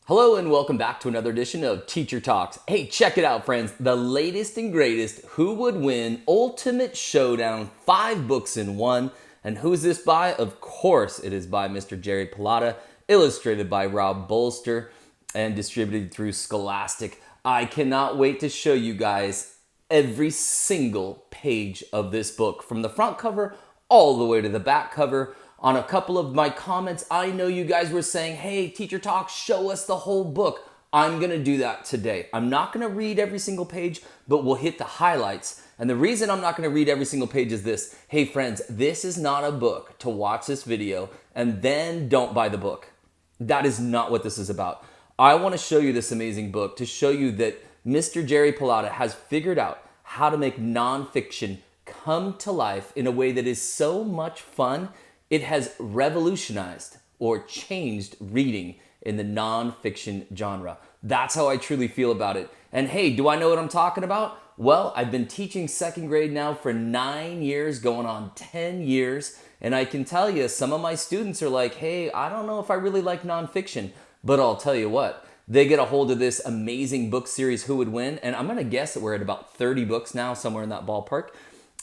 Hello and welcome back to another edition of Teacher Talks. Hey, check it out, friends. The latest and greatest Who Would Win Ultimate Showdown, 5 books in one. And who is this by? Of course, it is by Mr. Jerry Pallotta, illustrated by Rob Bolster, and distributed through Scholastic. I cannot wait to show you guys every single page of this book, from the front cover all the way to the back cover. On a couple of my comments, I know you guys were saying, hey, Teacher Talk, show us the whole book. I'm going to do that today. I'm not going to read every single page, but we'll hit the highlights. And the reason I'm not going to read every single page is this. Hey, friends, this is not a book to watch this video and then don't buy the book. That is not what this is about. I want to show you this amazing book to show you that Mr. Jerry Pallotta has figured out how to make nonfiction come to life in a way that is so much fun. It has revolutionized or changed reading in the nonfiction genre. That's how I truly feel about it. And hey, do I know what I'm talking about? Well, I've been teaching second grade now for 9 years, going on 10 years. And I can tell you, some of my students are like, hey, I don't know if I really like nonfiction, but I'll tell you what, they get a hold of this amazing book series, Who Would Win? And I'm going to guess that we're at about 30 books now, somewhere in that ballpark.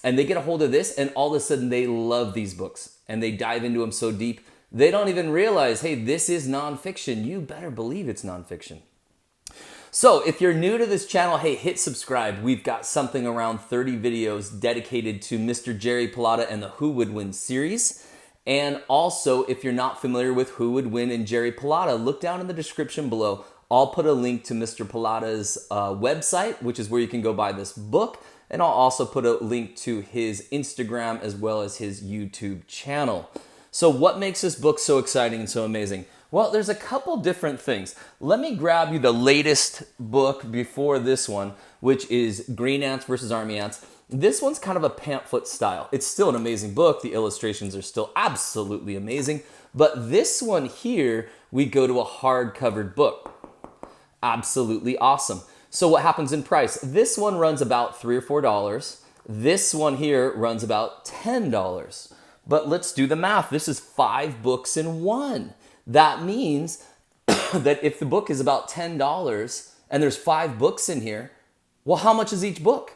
And they get a hold of this, and all of a sudden they love these books. And they dive into them so deep, they don't even realize, hey, this is nonfiction. You better believe it's nonfiction. So if you're new to this channel, hey, hit subscribe. We've got something around 30 videos dedicated to Mr. Jerry Pallotta and the Who Would Win series. And also, if you're not familiar with Who Would Win and Jerry Pallotta, look down in the description below. I'll put a link to Mr. Pallotta's website, which is where you can go buy this book. And I'll also put a link to his Instagram as well as his YouTube channel. So what makes this book so exciting and so amazing? Well, there's a couple different things. Let me grab you the latest book before this one, which is Green Ants versus Army Ants. This one's kind of a pamphlet style. It's still an amazing book. The illustrations are still absolutely amazing. But this one here, we go to a hard-covered book. Absolutely awesome. So what happens in price? This one runs about $3 or $4. This one here runs about $10. But let's do the math. This is 5 books in one. That means that if the book is about $10 and there's 5 books in here, well, how much is each book?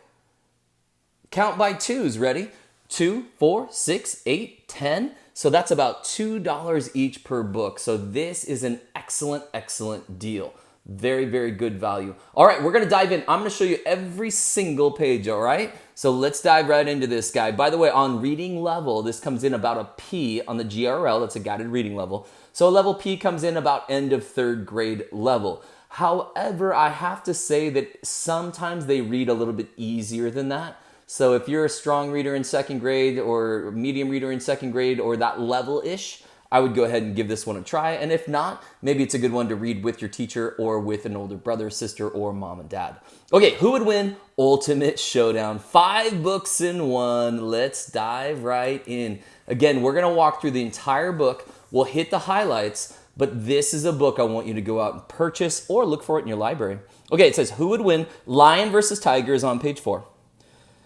Count by twos. Ready? 2, 4, 6, 8, 10. So that's about $2 each per book. So this is an excellent, excellent deal. Very, very good value. All right, we're going to dive in. I'm going to show you every single page, all right? So let's dive right into this guy. By the way, on reading level, this comes in about a P on the GRL. That's a guided reading level. So level P comes in about end of 3rd grade level. However, I have to say that sometimes they read a little bit easier than that. So if you're a strong reader in 2nd grade or medium reader in 2nd grade or that level-ish, I would go ahead and give this one a try. And if not, maybe it's a good one to read with your teacher or with an older brother, sister, or mom and dad. Okay, Who Would Win? Ultimate Showdown. 5 books in one. Let's dive right in. Again, we're going to walk through the entire book. We'll hit the highlights, but this is a book I want you to go out and purchase or look for it in your library. Okay, it says Who Would Win? Lion versus Tiger is on page 4.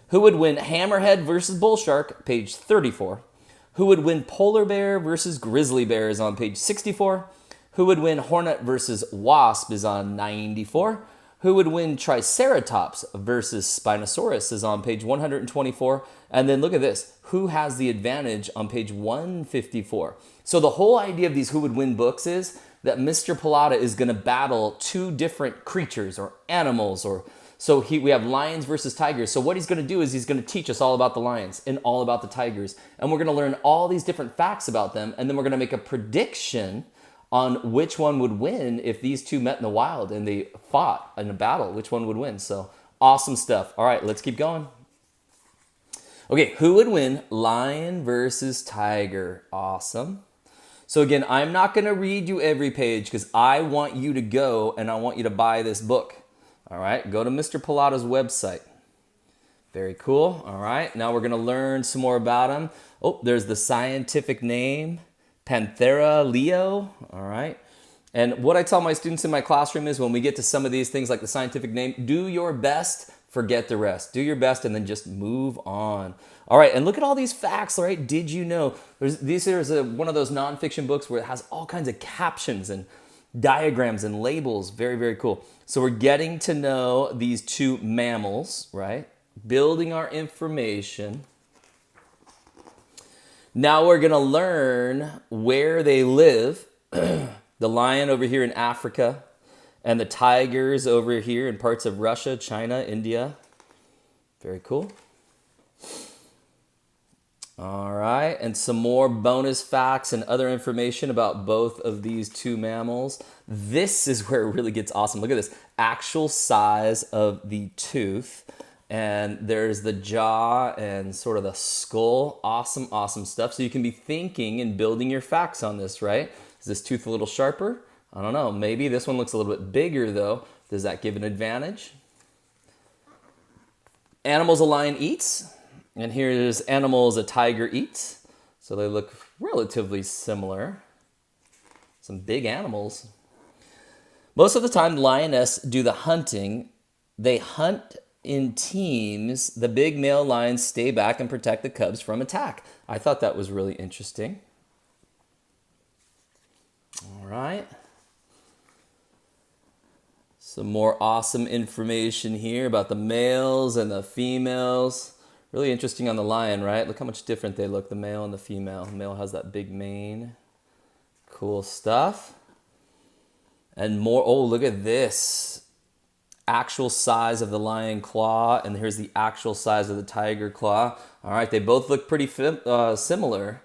Who Would Win? Hammerhead versus Bull Shark, page 34. Who Would Win? Polar Bear versus Grizzly Bear is on page 64. Who Would Win? Hornet versus Wasp is on 94. Who Would Win? Triceratops versus Spinosaurus is on page 124. And then look at this. Who has the advantage on page 154? So the whole idea of these Who Would Win books is that Mr. Pallotta is going to battle 2 different creatures or animals or so we have lions versus tigers. So what he's going to do is he's going to teach us all about the lions and all about the tigers. And we're going to learn all these different facts about them. And then we're going to make a prediction on which one would win if these 2 met in the wild and they fought in a battle. Which one would win? So awesome stuff. All right, let's keep going. Okay, Who Would Win? Lion versus Tiger. Awesome. So again, I'm not going to read you every page because I want you to go and I want you to buy this book. All right, go to Mr. Pallotta's website. Very cool. All right, now we're going to learn some more about him. Oh, there's the scientific name, Panthera leo. All right. And what I tell my students in my classroom is when we get to some of these things like the scientific name, do your best, forget the rest. Do your best and then just move on. All right, and look at all these facts, all right? Did you know? There's one of those nonfiction books where it has all kinds of captions and diagrams and labels. Very, very cool. So we're getting to know these two mammals, right? Building our information. Now we're going to learn where they live. The lion over here in Africa, and the tigers over here in parts of Russia, China, India. Very cool. All right, and some more bonus facts and other information about both of these two mammals. This is where it really gets awesome. Look at this, actual size of the tooth. And there's the jaw and sort of the skull. Awesome, awesome stuff. So you can be thinking and building your facts on this, right? Is this tooth a little sharper? I don't know. Maybe this one looks a little bit bigger though. Does that give an advantage? Animals a lion eats. And here's animals a tiger eats. So they look relatively similar. Some big animals. Most of the time, lioness do the hunting. They hunt in teams. The big male lions stay back and protect the cubs from attack. I thought that was really interesting. All right. Some more awesome information here about the males and the females. Really interesting on the lion, right? Look how much different they look, the male and the female. The male has that big mane. Cool stuff. And more, oh, look at this. Actual size of the lion claw, and here's the actual size of the tiger claw. All right, they both look pretty similar.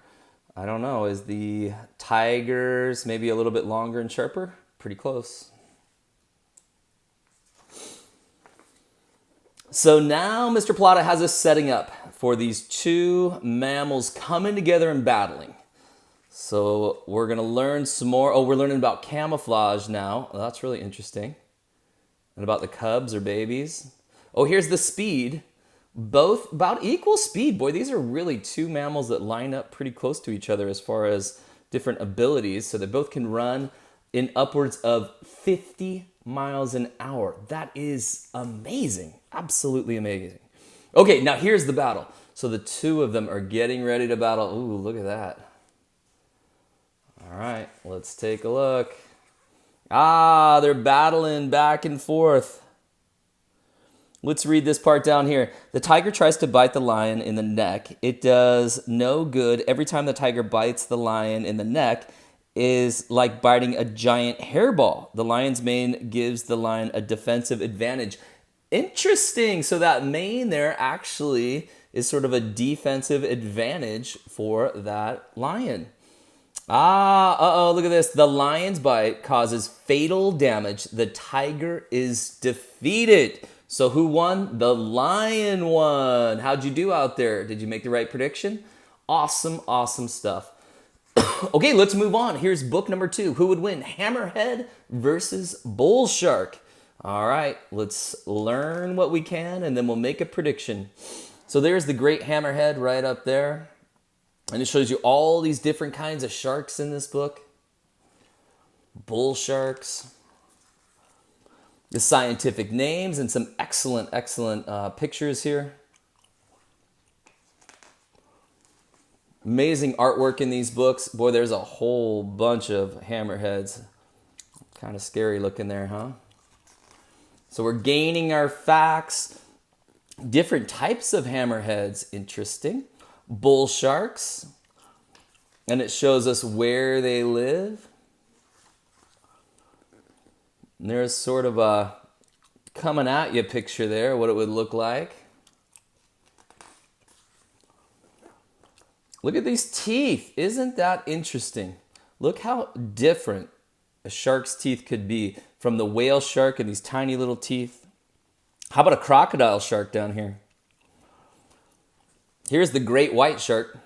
I don't know, is the tiger's maybe a little bit longer and sharper? Pretty close. So now Mr. Plata has us setting up for these two mammals coming together and battling. So we're going to learn some more. Oh, we're learning about camouflage now. Well, that's really interesting. And about the cubs or babies. Oh, here's the speed. Both about equal speed. Boy, these are really two mammals that line up pretty close to each other as far as different abilities. So they both can run in upwards of 50 miles an hour. That is amazing. Absolutely amazing. Okay, now here's the battle. So the two of them are getting ready to battle. Ooh, look at that. All right, let's take a look. Ah, they're battling back and forth. Let's read this part down here. The tiger tries to bite the lion in the neck. It does no good. Every time the tiger bites the lion in the neck is like biting a giant hairball. The lion's mane gives the lion a defensive advantage. Interesting. So that mane there actually is sort of a defensive advantage for that lion. Look at this. The lion's bite causes fatal damage. The tiger is defeated. So who won? The lion won. How'd you do out there? Did you make the right prediction? Awesome, awesome stuff. Okay, let's move on. Here's book number 2. Who would win? Hammerhead versus bull shark. All right, let's learn what we can and then we'll make a prediction. So there's the great hammerhead right up there. And it shows you all these different kinds of sharks in this book. Bull sharks. The scientific names and some excellent, excellent pictures here. Amazing artwork in these books. Boy, there's a whole bunch of hammerheads. Kind of scary looking there, huh? So we're gaining our facts. Different types of hammerheads. Interesting. Bull sharks. And it shows us where they live. And there's sort of a coming at you picture there, what it would look like. Look at these teeth. Isn't that interesting? Look how different a shark's teeth could be from the whale shark and these tiny little teeth. How about a crocodile shark down here? Here's the great white shark.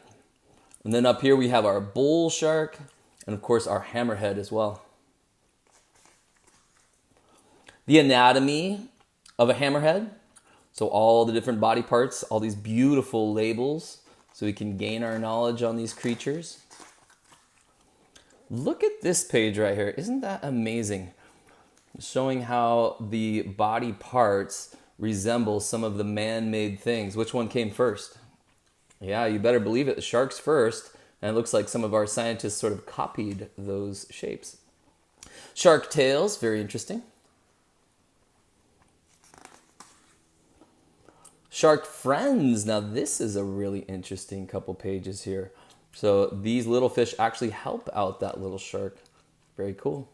And then up here we have our bull shark and of course our hammerhead as well. The anatomy of a hammerhead. So all the different body parts, all these beautiful labels so we can gain our knowledge on these creatures. Look at this page right here. Isn't that amazing? Showing how the body parts resemble some of the man-made things. Which one came first? Yeah, you better believe it. The shark's first. And it looks like some of our scientists sort of copied those shapes. Shark tails, very interesting. Shark friends. Now this is a really interesting couple pages here. So these little fish actually help out that little shark. Very cool.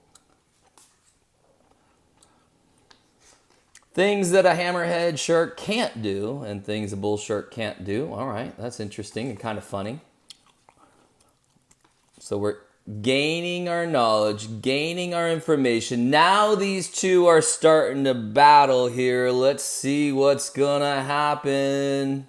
Things that a hammerhead shark can't do and things a bull shark can't do. All right, that's interesting and kind of funny. So we're gaining our knowledge, gaining our information. Now these two are starting to battle here. Let's see what's gonna happen.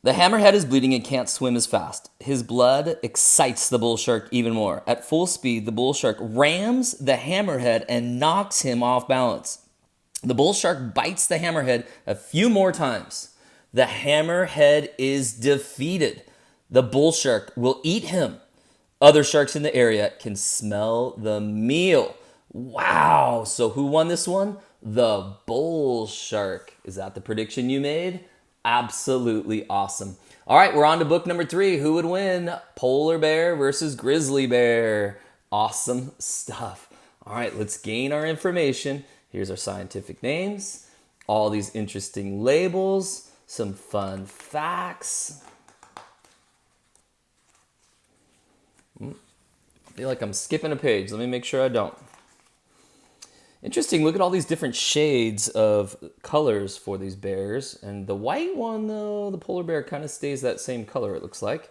The hammerhead is bleeding and can't swim as fast. His blood excites the bull shark even more. At full speed, the bull shark rams the hammerhead and knocks him off balance. The bull shark bites the hammerhead a few more times. The hammerhead is defeated. The bull shark will eat him. Other sharks in the area can smell the meal. Wow, so who won this one? The bull shark. Is that the prediction you made? Absolutely awesome. All right, we're on to book number 3. Who would win? Polar bear versus grizzly bear. Awesome stuff. All right, let's gain our information. Here's our scientific names, all these interesting labels, some fun facts. I feel like I'm skipping a page. Let me make sure I don't. Interesting, look at all these different shades of colors for these bears. And the white one, though, the polar bear kind of stays that same color, it looks like.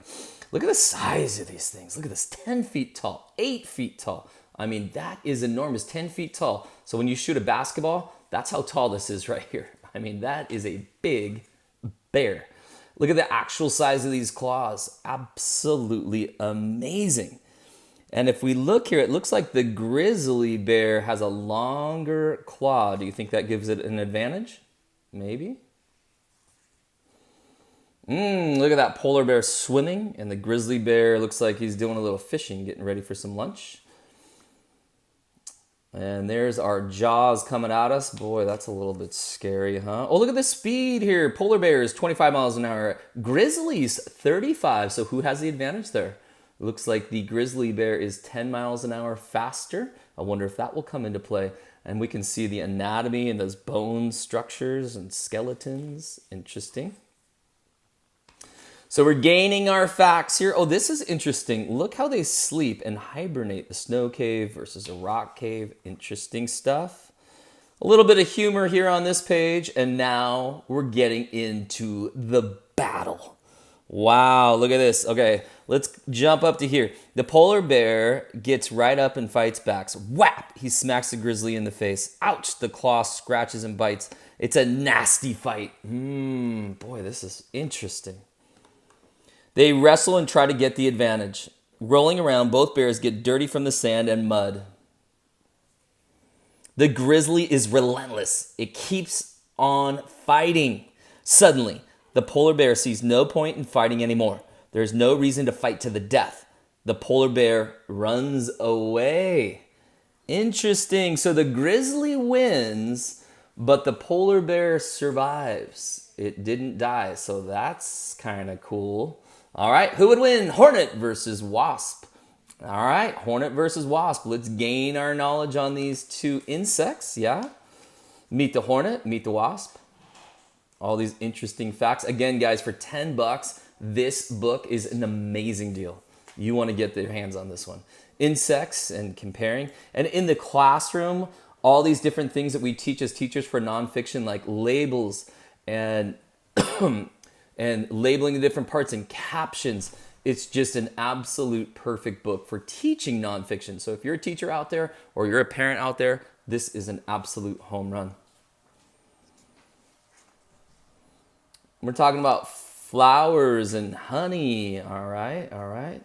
Look at the size of these things. Look at this, 10 feet tall, 8 feet tall. I mean, that is enormous, 10 feet tall. So when you shoot a basketball, that's how tall this is right here. I mean, that is a big bear. Look at the actual size of these claws. Absolutely amazing. And if we look here, it looks like the grizzly bear has a longer claw. Do you think that gives it an advantage? Maybe. Look at that polar bear swimming, and the grizzly bear looks like he's doing a little fishing, getting ready for some lunch. And there's our jaws coming at us. Boy, that's a little bit scary, huh? Oh, look at the speed here. Polar bears, 25 miles an hour. Grizzlies, 35. So who has the advantage there? Looks like the grizzly bear is 10 miles an hour faster. I wonder if that will come into play. And we can see the anatomy and those bone structures and skeletons. Interesting. So we're gaining our facts here. Oh, this is interesting. Look how they sleep and hibernate. The snow cave versus a rock cave. Interesting stuff. A little bit of humor here on this page. And now we're getting into the battle. Wow, look at this. Okay, let's jump up to here. The polar bear gets right up and fights back. So, whap! He smacks the grizzly in the face. Ouch! The claw scratches and bites. It's a nasty fight. Boy, this is interesting. They wrestle and try to get the advantage. Rolling around, both bears get dirty from the sand and mud. The grizzly is relentless. It keeps on fighting. Suddenly, the polar bear sees no point in fighting anymore. There's no reason to fight to the death. The polar bear runs away. Interesting. So the grizzly wins, but the polar bear survives. It didn't die, so that's kind of cool. All right, who would win? Hornet versus Wasp. All right, Hornet versus Wasp. Let's gain our knowledge on these two insects, yeah? Meet the Hornet, meet the Wasp. All these interesting facts. Again, guys, for $10, this book is an amazing deal. You want to get your hands on this one. Insects and comparing. And in the classroom, all these different things that we teach as teachers for nonfiction, like labels and, and labeling the different parts and captions. It's just an absolute perfect book for teaching nonfiction. So if you're a teacher out there or you're a parent out there, this is an absolute home run. We're talking about flowers and honey. All right, all right.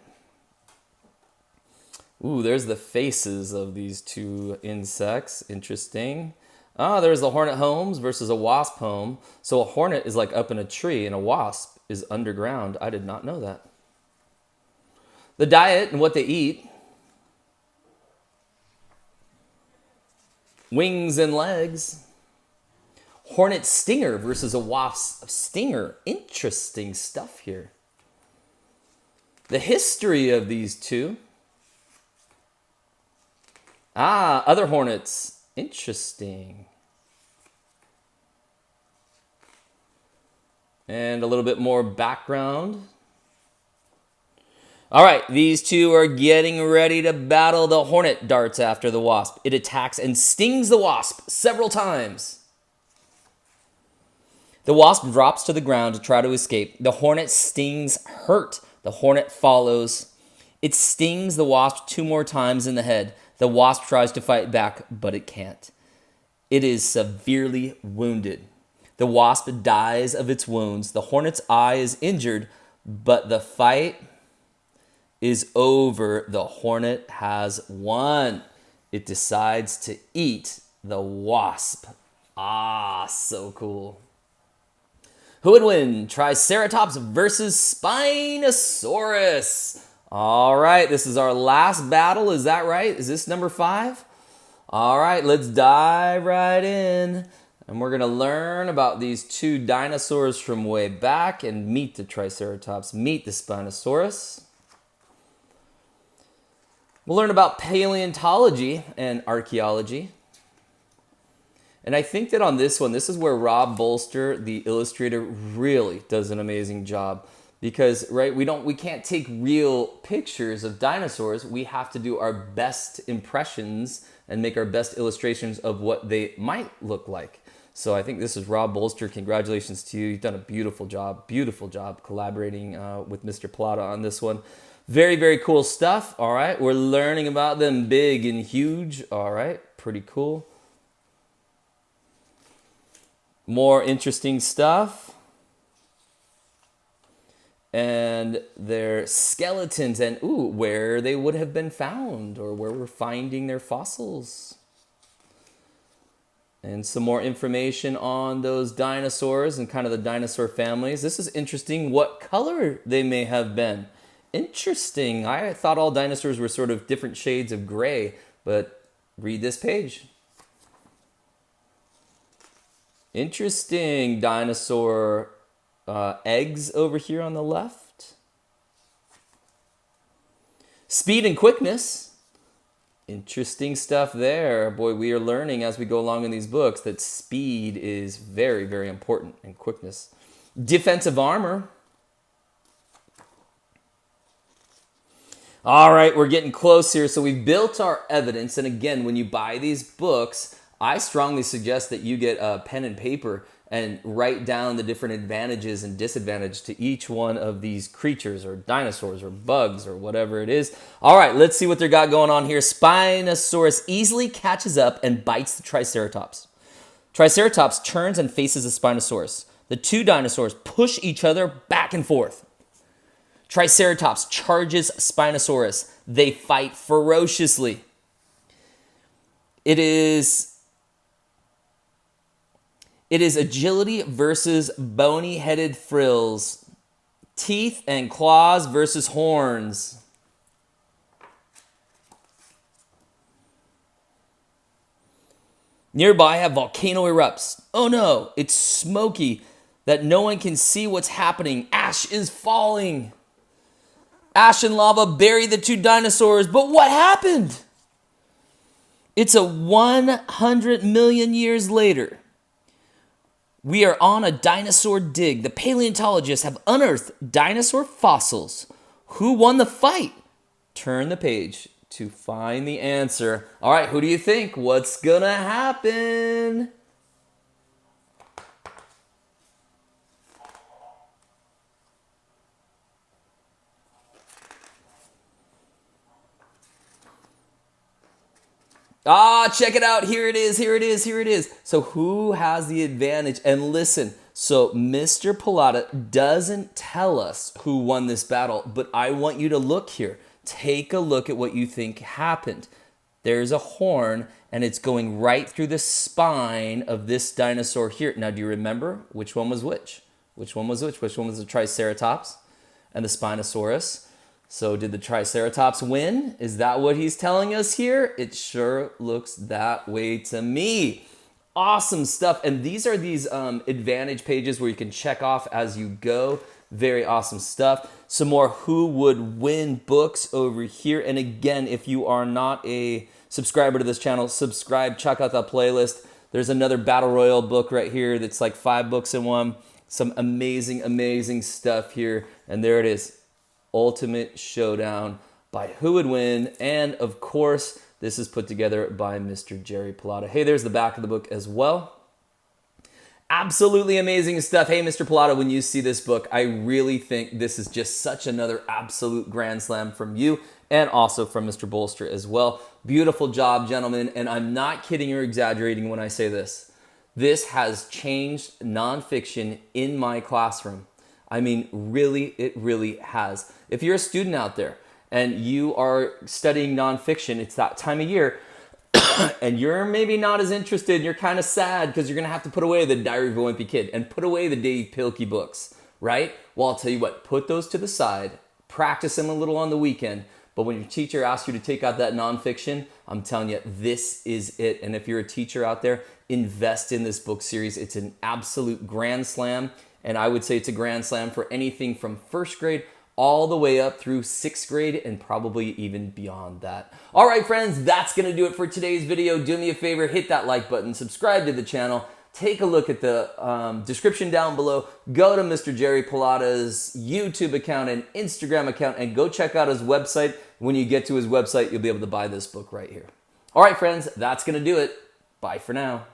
Ooh, there's the faces of these two insects. Interesting. Ah, there's the hornet homes versus a wasp home. So a hornet is like up in a tree and a wasp is underground. I did not know that. The diet and what they eat. Wings and legs. Hornet stinger versus a wasp stinger. Interesting stuff here. The history of these two. Ah, other hornets. Interesting. And a little bit more background. All right, these two are getting ready to battle. The hornet darts after the wasp. It attacks and stings the wasp several times. The wasp drops to the ground to try to escape. The hornet stings hurt. The hornet follows. It stings the wasp 2 more times in the head. The wasp tries to fight back, but it can't. It is severely wounded. The wasp dies of its wounds. The hornet's eye is injured, but the fight is over. The hornet has won. It decides to eat the wasp. Ah, so cool. Who would win? Triceratops versus Spinosaurus. All right, this is our last battle. Is that right? Is this number 5? All right, let's dive right in. And we're going to learn about these 2 dinosaurs from way back and meet the Triceratops, meet the Spinosaurus. We'll learn about paleontology and archaeology. And I think that on this one, this is where Rob Bolster, the illustrator, really does an amazing job. Because, right, we can't take real pictures of dinosaurs. We have to do our best impressions and make our best illustrations of what they might look like. So I think this is Rob Bolster. Congratulations to you. You've done a beautiful job collaborating with Mr. Plata on this one. Very, very cool stuff. All right, we're learning about them big and huge. All right, pretty cool. More interesting stuff. And their skeletons and where they would have been found or where we're finding their fossils. And some more information on those dinosaurs and kind of the dinosaur families. This is interesting what color they may have been. Interesting. I thought all dinosaurs were sort of different shades of gray, but read this page. Interesting. Dinosaur eggs over here on the left. Speed and quickness. Interesting stuff there. Boy, we are learning as we go along in these books that speed is very, very important, and quickness. Defensive armor. All right, we're getting close here. So we've built our evidence. And again, when you buy these books, I strongly suggest that you get a pen and paper and write down the different advantages and disadvantages to each one of these creatures or dinosaurs or bugs or whatever it is. All right, let's see what they got going on here. Spinosaurus easily catches up and bites the Triceratops. Triceratops turns and faces the Spinosaurus. The 2 dinosaurs push each other back and forth. Triceratops charges Spinosaurus. They fight ferociously. It is agility versus bony-headed frills. Teeth and claws versus horns. Nearby, a volcano erupts. Oh no, it's smoky that no one can see what's happening. Ash is falling. Ash and lava bury the 2 dinosaurs, but what happened? It's a 100 million years later. We are on a dinosaur dig. The paleontologists have unearthed dinosaur fossils. Who won the fight? Turn the page to find the answer. All right, who do you think? What's gonna happen? Check it out. Here it is. So who has the advantage? And listen, so Mr. Pilata doesn't tell us who won this battle, but I want you to look here. Take a look at what you think happened. There's a horn, and it's going right through the spine of this dinosaur here. Now, do you remember which one was which? Which one was which? Which one was the Triceratops and the Spinosaurus? So did the Triceratops win? Is that what he's telling us here? It sure looks that way to me. Awesome stuff. And these are these advantage pages where you can check off as you go. Very awesome stuff. Some more Who Would Win books over here. And again, if you are not a subscriber to this channel, subscribe, check out that playlist. There's another Battle Royale book right here that's like 5 books in one. Some amazing, amazing stuff here. And there it is, Ultimate Showdown by Who Would Win. And of course, this is put together by Mr. Jerry Pilata. Hey, there's the back of the book as well. Absolutely amazing stuff. Hey, Mr. Pilata, when you see this book, I really think this is just such another absolute grand slam from you and also from Mr. Bolster as well. Beautiful job, gentlemen. And I'm not kidding or exaggerating when I say this. This has changed nonfiction in my classroom. I mean, really, it really has. If you're a student out there and you are studying nonfiction, it's that time of year, and you're maybe not as interested, you're kind of sad because you're going to have to put away the Diary of a Wimpy Kid and put away the Dave Pilkey books, right? Well, I'll tell you what, put those to the side, practice them a little on the weekend, but when your teacher asks you to take out that nonfiction, I'm telling you, this is it. And if you're a teacher out there, invest in this book series. It's an absolute grand slam, and I would say it's a grand slam for anything from first grade all the way up through 6th grade and probably even beyond that. All right, friends, that's gonna do it for today's video. Do me a favor, hit that like button, subscribe to the channel, take a look at the description down below, go to Mr. Jerry Pilata's YouTube account and Instagram account and go check out his website. When you get to his website, you'll be able to buy this book right here. All right, friends, that's gonna do it. Bye for now.